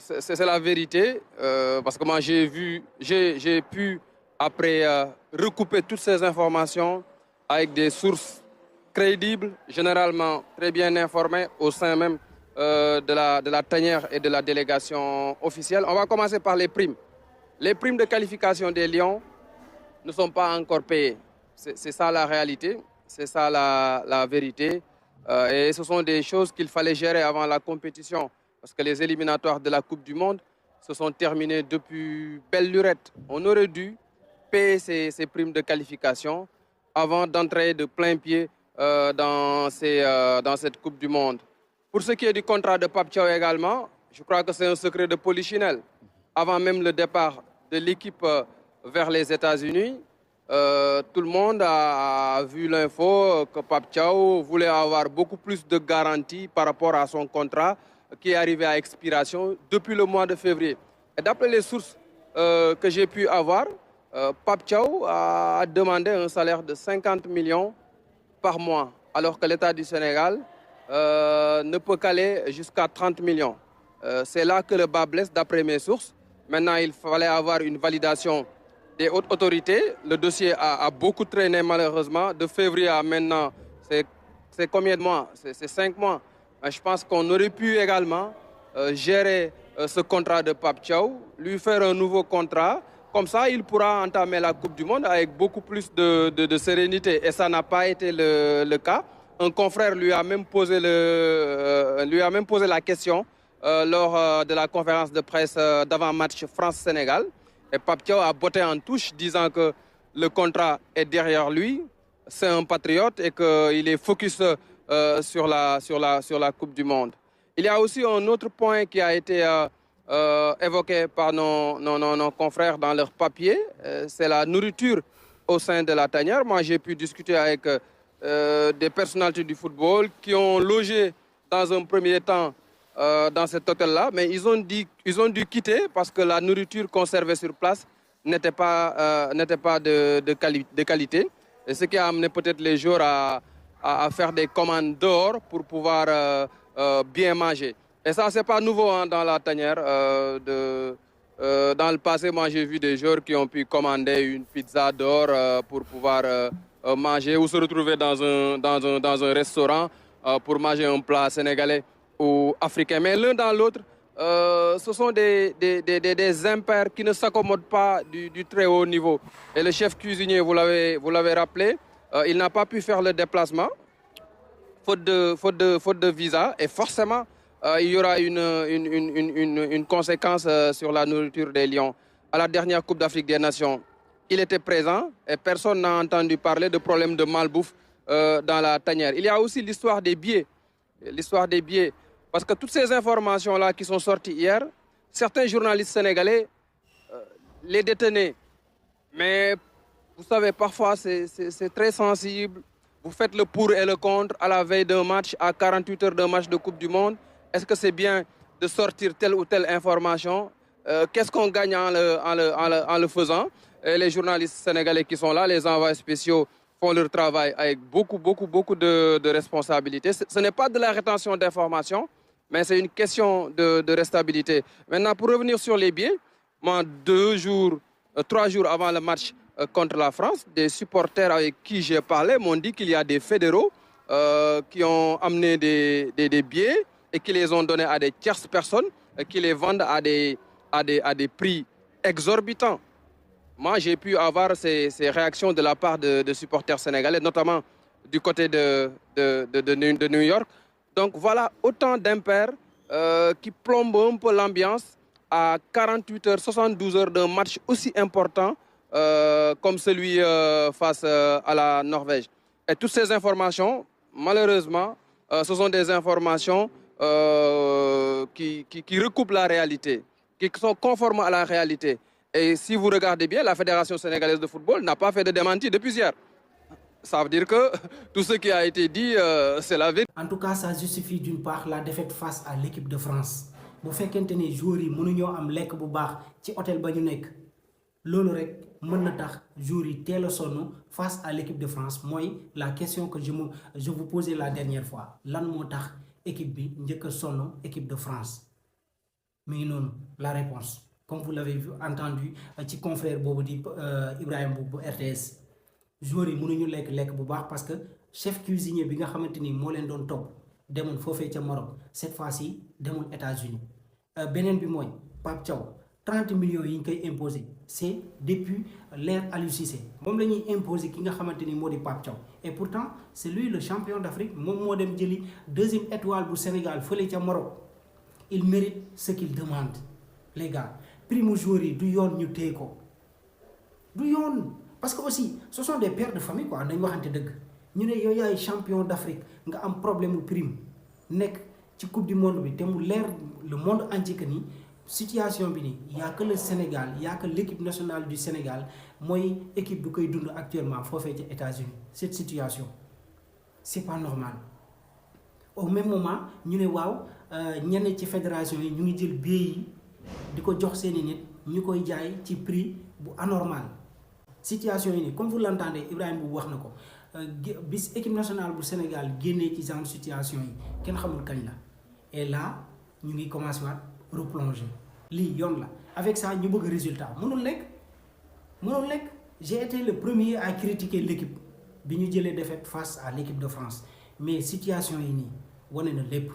c'est la vérité, parce que moi j'ai pu après recouper toutes ces informations avec des sources crédibles, généralement très bien informées au sein même de la tanière et de la délégation officielle. On va commencer par les primes. Les primes de qualification des Lions ne sont pas encore payées. C'est ça la réalité, c'est ça la vérité. Et ce sont des choses qu'il fallait gérer avant la compétition, parce que les éliminatoires de la Coupe du Monde se sont terminés depuis belle lurette. On aurait dû payer ces primes de qualification avant d'entrer de plein pied dans cette Coupe du Monde. Pour ce qui est du contrat de Pape Thiaw également, je crois que c'est un secret de polichinelle. Avant même le départ de l'équipe vers les États-Unis, tout le monde a vu l'info que Pape Thiaw voulait avoir beaucoup plus de garanties par rapport à son contrat qui est arrivé à expiration depuis le mois de février. Et d'après les sources que j'ai pu avoir, Pape Thiaw a demandé un salaire de 50 millions par mois, alors que l'État du Sénégal ne peut qu'aller jusqu'à 30 millions. C'est là que le bas blesse d'après mes sources. Maintenant, il fallait avoir une validation des hautes autorités. Le dossier a beaucoup traîné malheureusement. De février à maintenant, c'est combien de mois? C'est 5 mois. Je pense qu'on aurait pu également gérer ce contrat de Pape Thiaw, lui faire un nouveau contrat. Comme ça, il pourra entamer la Coupe du Monde avec beaucoup plus de sérénité. Et ça n'a pas été le cas. Un confrère lui a même posé la question lors de la conférence de presse d'avant-match France-Sénégal. Et Pape Thiaw a botté en touche, disant que le contrat est derrière lui, c'est un patriote et qu'il est focus sur la Coupe du Monde. Il y a aussi un autre point qui a été évoqué par nos confrères dans leur papier, c'est la nourriture au sein de la tanière. Moi, j'ai pu discuter avec des personnalités du football qui ont logé dans un premier temps dans cet hôtel-là, mais ils ont dû quitter parce que la nourriture conservée sur place n'était pas de qualité. Et ce qui a amené peut-être les joueurs à faire des commandes dehors pour pouvoir bien manger. Et ça, c'est pas nouveau hein, dans la tanière. Dans le passé, moi, j'ai vu des joueurs qui ont pu commander une pizza dehors pour pouvoir manger ou se retrouver dans un restaurant pour manger un plat sénégalais ou africain. Mais l'un dans l'autre, ce sont des impairs qui ne s'accommodent pas du très haut niveau. Et le chef cuisinier, vous l'avez rappelé, il n'a pas pu faire le déplacement, faute de visa. Et forcément, il y aura une conséquence sur la nourriture des Lions. À la dernière Coupe d'Afrique des Nations, il était présent et personne n'a entendu parler de problèmes de malbouffe dans la tanière. Il y a aussi l'histoire des billets. L'histoire des billets. Parce que toutes ces informations-là qui sont sorties hier, certains journalistes sénégalais les détenaient. Mais vous savez, parfois, c'est très sensible. Vous faites le pour et le contre à la veille d'un match, à 48 heures d'un match de Coupe du Monde. Est-ce que c'est bien de sortir telle ou telle information? Qu'est-ce qu'on gagne en le faisant? Et les journalistes sénégalais qui sont là, les envoyés spéciaux, font leur travail avec beaucoup de responsabilités. Ce n'est pas de la rétention d'informations, mais c'est une question de restabilité. Maintenant, pour revenir sur les billets, moi, 3 jours avant le match contre la France, des supporters avec qui j'ai parlé m'ont dit qu'il y a des fédéraux qui ont amené des billets et qui les ont donnés à des tierces personnes qui les vendent à des prix exorbitants. Moi, j'ai pu avoir ces réactions de la part de supporters sénégalais, notamment du côté de New York. Donc voilà autant d'impairs qui plombent un peu l'ambiance à 48 heures, 72 heures d'un match aussi important comme celui face à la Norvège. Et toutes ces informations, malheureusement, ce sont des informations qui recoupent la réalité, qui sont conformes à la réalité. Et si vous regardez bien, la Fédération sénégalaise de football n'a pas fait de démenti depuis hier. Ça veut dire que tout ce qui a été dit, c'est la vérité. En tout cas, ça justifie d'une part la défaite face à l'équipe de France. Bu fekkente ne joueurs yi mënuñoo am lekk bu baax ci hôtel ba ñu nekk loolu rek mën na tax joueurs yi teel a sonn face à l'équipe de France mooy la question que je vous posais la dernière fois lan moo tax équipe bi njëkk a sonn équipe de France. mi ngi noonu la réponse comme vous l'avez entendu ci confrère boobu di Ibrahima bu RTS. joueurs yi mënuñu lekk bu baax parce que chef cuisinier bi nga xamante ni moo leen doon topp demul foofee ca Maroc cette fois-ci demul États-Unis beneen bi mooy Pape Thiaw 30 millions yi ñu koy imposé c'est depuis l'ère Aliou Cissé moom la ñuy imposé ki nga xamante ni moo di Pape Thiaw et pourtant c'est lui le champion d'Afrique moom moo dem jëli 2e étoile bu Sénégal fële ca Maroc il mérite ce qu'il demande les gars prime joueurs yi du yoon ñu téye ko du yoon. parce que aussi ce sont des pères de famille quoi dañ waxante dëgg ñu ne yow yaay champion d'Afrique nga am problème mu prime nekk ci coupe du monde bi te mu leer le monde entier que ni situation bi nii y a que le Sénégal y a que l'équipe nationale du Sénégal mooy équipe bu koy dund actuellement foofee ca États-Unis cette situation c'est pas normal. au même moment ñu ne waaw ñenn ci fédération yi ñu ngi jël billet yi di ko jox seeni nit ñu koy jaay ci prix bu anormal. situation yi nii comme vous l'entendez Ibrahima bu wax na ko bis équipe nationale bu Sénégal génnee ci genre situation yi kenn xamul kañ la et là ñu ngi commencé waat replonger lii yoon la avec ça ñu bëgg résultat mënul nekk j'ai été le premier à critiquer l'équipe bi ñu jëlee défaite face à l'équipe de France mais situation yi nii wane na lépp